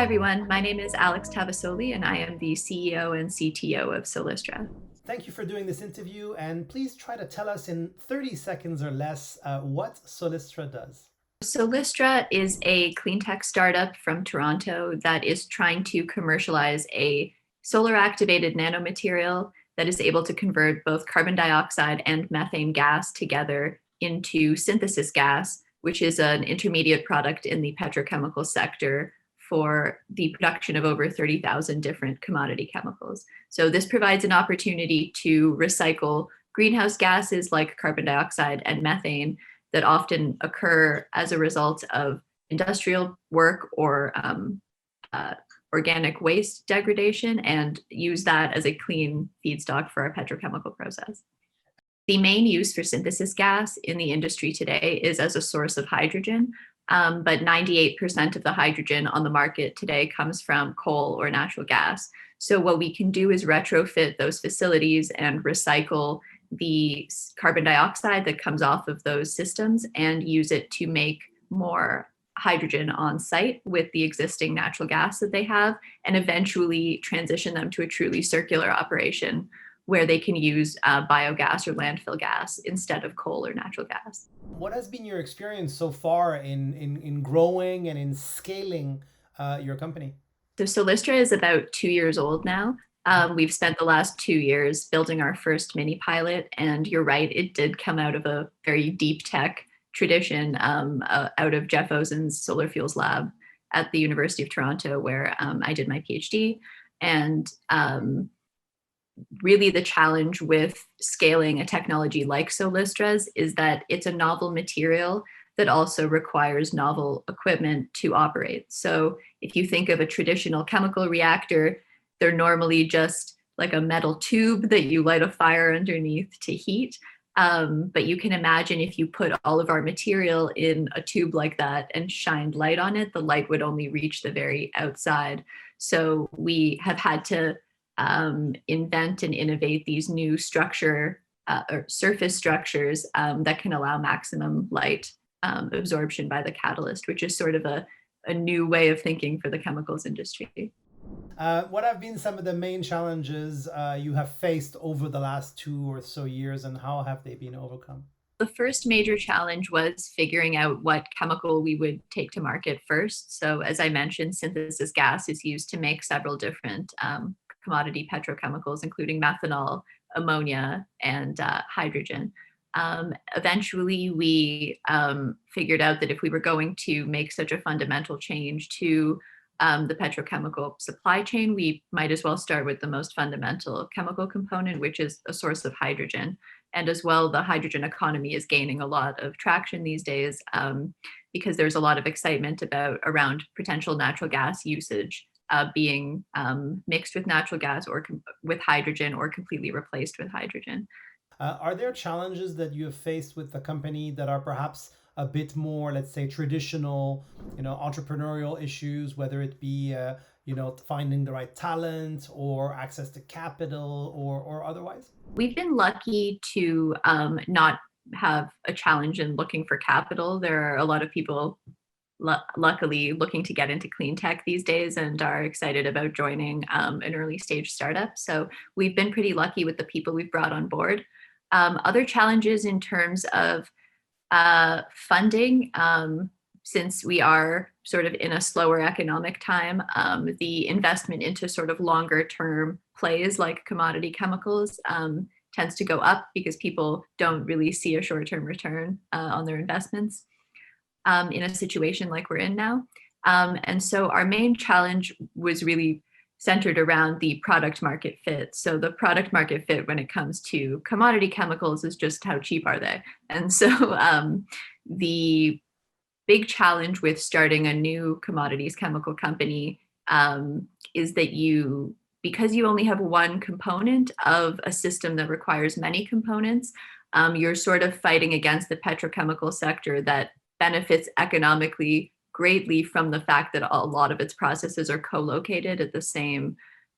everyone. My name is Alex Tavasoli, and I am the CEO and CTO of Solistra. Thank you for doing this interview, and please try to tell us in 30 seconds or less what Solistra does. Solystra is a cleantech startup from Toronto that is trying to commercialize a solar activated nanomaterial that is able to convert both carbon dioxide and methane gas together into synthesis gas, which is an intermediate product in the petrochemical sector for the production of over 30,000 different commodity chemicals. So this provides an opportunity to recycle greenhouse gases like carbon dioxide and methane that often occur as a result of industrial work or organic waste degradation, and use that as a clean feedstock for our petrochemical process. The main use for synthesis gas in the industry today is as a source of hydrogen, but 98% of the hydrogen on the market today comes from coal or natural gas. So what we can do is retrofit those facilities and recycle the carbon dioxide that comes off of those systems and use it to make more hydrogen on site with the existing natural gas that they have, and eventually transition them to a truly circular operation where they can use biogas or landfill gas instead of coal or natural gas. What has been your experience so far in growing and in scaling your company? So Solistra is about 2 years old now. We've spent the last 2 years building our first mini pilot, and you're right, it did come out of a very deep tech tradition, out of Jeff Ozen's solar fuels lab at the University of Toronto, where I did my PhD. And really the challenge with scaling a technology like Solistra's is that it's a novel material that also requires novel equipment to operate. So if you think of a traditional chemical reactor, they're normally just like a metal tube that you light a fire underneath to heat. But you can imagine if you put all of our material in a tube like that and shined light on it, the light would only reach the very outside. So we have had to invent and innovate these new or surface structures that can allow maximum light absorption by the catalyst, which is sort of a new way of thinking for the chemicals industry. What have been some of the main challenges you have faced over the last 2 or so years, and how have they been overcome? The first major challenge was figuring out what chemical we would take to market first. So as I mentioned, synthesis gas is used to make several different commodity petrochemicals, including methanol, ammonia, and hydrogen. Eventually, we figured out that if we were going to make such a fundamental change to the petrochemical supply chain, we might as well start with the most fundamental chemical component, which is a source of hydrogen. And as well, the hydrogen economy is gaining a lot of traction these days because there's a lot of excitement around potential natural gas usage being mixed with natural gas or with hydrogen, or completely replaced with hydrogen. Are there challenges that you have faced with the company that are perhaps a bit more, let's say, traditional, entrepreneurial issues, whether it be, finding the right talent or access to capital or otherwise? We've been lucky to not have a challenge in looking for capital. There are a lot of people luckily looking to get into clean tech these days and are excited about joining an early stage startup. So we've been pretty lucky with the people we've brought on board. Other challenges in terms of funding, since we are sort of in a slower economic time, the investment into sort of longer term plays like commodity chemicals tends to go up because people don't really see a short term return on their investments in a situation like we're in now. And so our main challenge was really centered around the product market fit. So the product market fit when it comes to commodity chemicals is just how cheap are they? And so the big challenge with starting a new commodities chemical company is that because you only have one component of a system that requires many components, you're sort of fighting against the petrochemical sector that benefits economically greatly from the fact that a lot of its processes are co-located at the same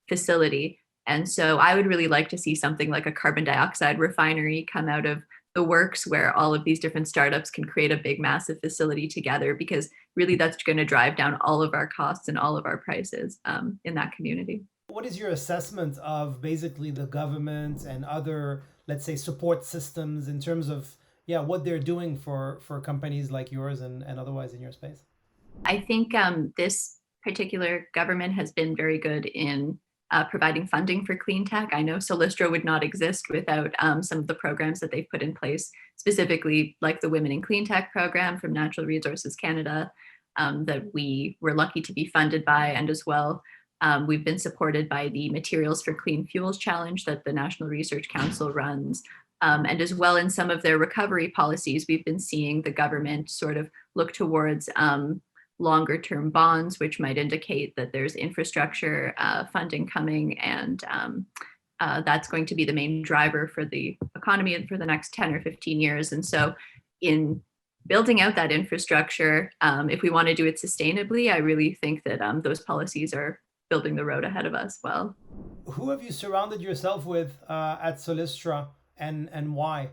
facility. And so I would really like to see something like a carbon dioxide refinery come out of the works where all of these different startups can create a big, massive facility together, because really that's going to drive down all of our costs and all of our prices in that community. What is your assessment of basically the government and other, let's say, support systems in terms of, yeah, what they're doing for companies like yours and otherwise in your space? I think this particular government has been very good in providing funding for clean tech. I know Solistra would not exist without some of the programs that they've put in place, specifically like the Women in Clean Tech program from Natural Resources Canada, that we were lucky to be funded by. And as well, we've been supported by the Materials for Clean Fuels Challenge that the National Research Council runs. And as well, in some of their recovery policies, we've been seeing the government sort of look towards longer term bonds, which might indicate that there's infrastructure funding coming, and that's going to be the main driver for the economy and for the next 10 or 15 years. And so in building out that infrastructure, if we want to do it sustainably, I really think that those policies are building the road ahead of us well. Who have you surrounded yourself with at Solistra, and why?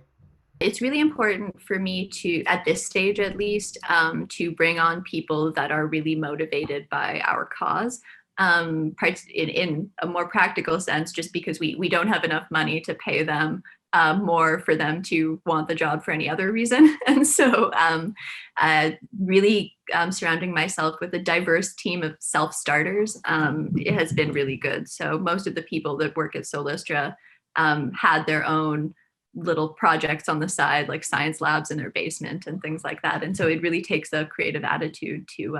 It's really important for me to, at this stage at least, to bring on people that are really motivated by our cause. In a more practical sense, just because we don't have enough money to pay them more for them to want the job for any other reason. And so really surrounding myself with a diverse team of self-starters, it has been really good. So most of the people that work at Solistra had their own little projects on the side, like science labs in their basement and things like that. And so it really takes a creative attitude to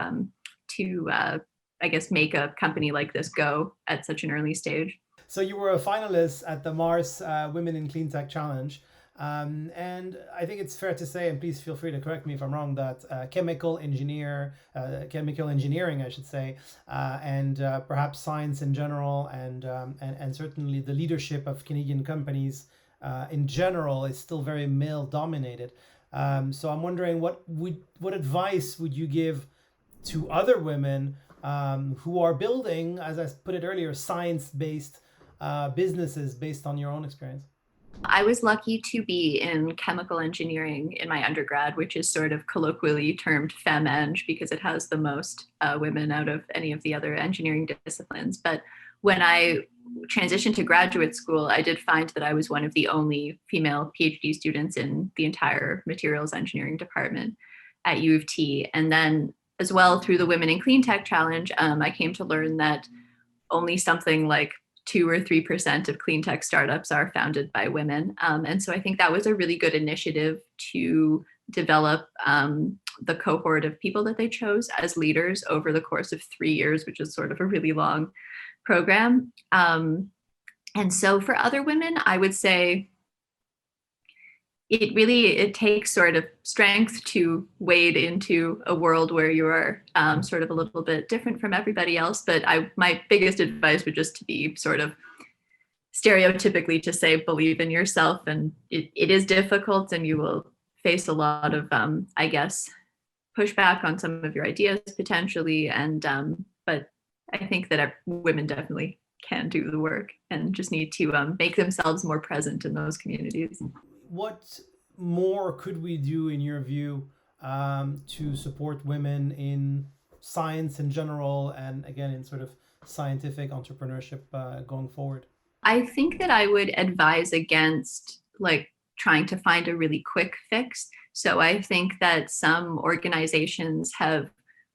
I guess make a company like this go at such an early stage. So you were a finalist at the Mars Women in Clean Tech Challenge. And I think it's fair to say, and please feel free to correct me if I'm wrong, that chemical engineering, I should say, and perhaps science in general, and certainly the leadership of Canadian companies in general is still very male dominated. So I'm wondering, what advice would you give to other women who are building, as I put it earlier, science-based businesses based on your own experience? I was lucky to be in chemical engineering in my undergrad, which is sort of colloquially termed FemEng because it has the most women out of any of the other engineering disciplines. But when I transitioned to graduate school, I did find that I was one of the only female PhD students in the entire materials engineering department at U of T. And then, as well, through the Women in Clean Tech Challenge, I came to learn that only something like 2 or 3% of clean tech startups are founded by women. And so I think that was a really good initiative to develop the cohort of people that they chose as leaders over the course of 3 years, which is sort of a really long program. And so for other women, I would say it takes sort of strength to wade into a world where you are sort of a little bit different from everybody else. But my biggest advice would just to be sort of stereotypically to say, believe in yourself. And it is difficult, and you will face a lot of, I guess, pushback on some of your ideas potentially. And but I think that women definitely can do the work and just need to make themselves more present in those communities. What more could we do, in your view, to support women in science in general, and again in sort of scientific entrepreneurship going forward? I think that I would advise against like trying to find a really quick fix. So I think that some organizations have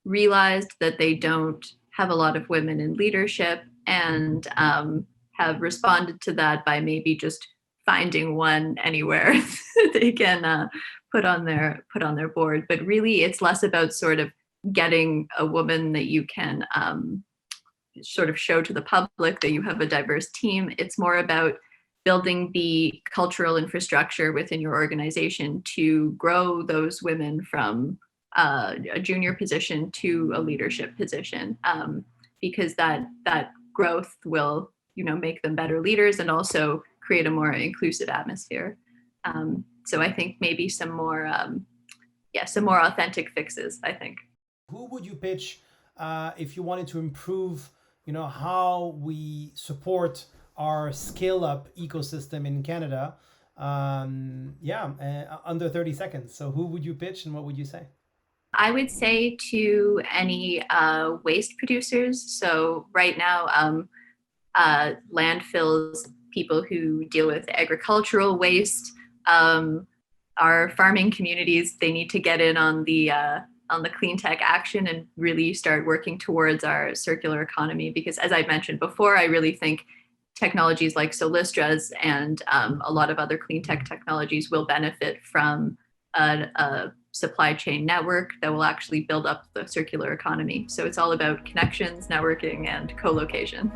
realized that they don't have a lot of women in leadership, and have responded to that by maybe just finding one anywhere that they can put on their board. But really, it's less about sort of getting a woman that you can sort of show to the public that you have a diverse team. It's more about building the cultural infrastructure within your organization to grow those women from a junior position to a leadership position, because that growth will make them better leaders and also create a more inclusive atmosphere. So I think maybe some more authentic fixes, I think. Who would you pitch if you wanted to improve, how we support our scale up ecosystem in Canada? Yeah, under 30 seconds. So who would you pitch and what would you say? I would say to any waste producers. So right now, landfills, people who deal with agricultural waste, um, our farming communities, they need to get in on the clean tech action and really start working towards our circular economy. Because as I mentioned before, I really think technologies like Solistra's and a lot of other clean tech technologies will benefit from a supply chain network that will actually build up the circular economy. So it's all about connections, networking, and co-location.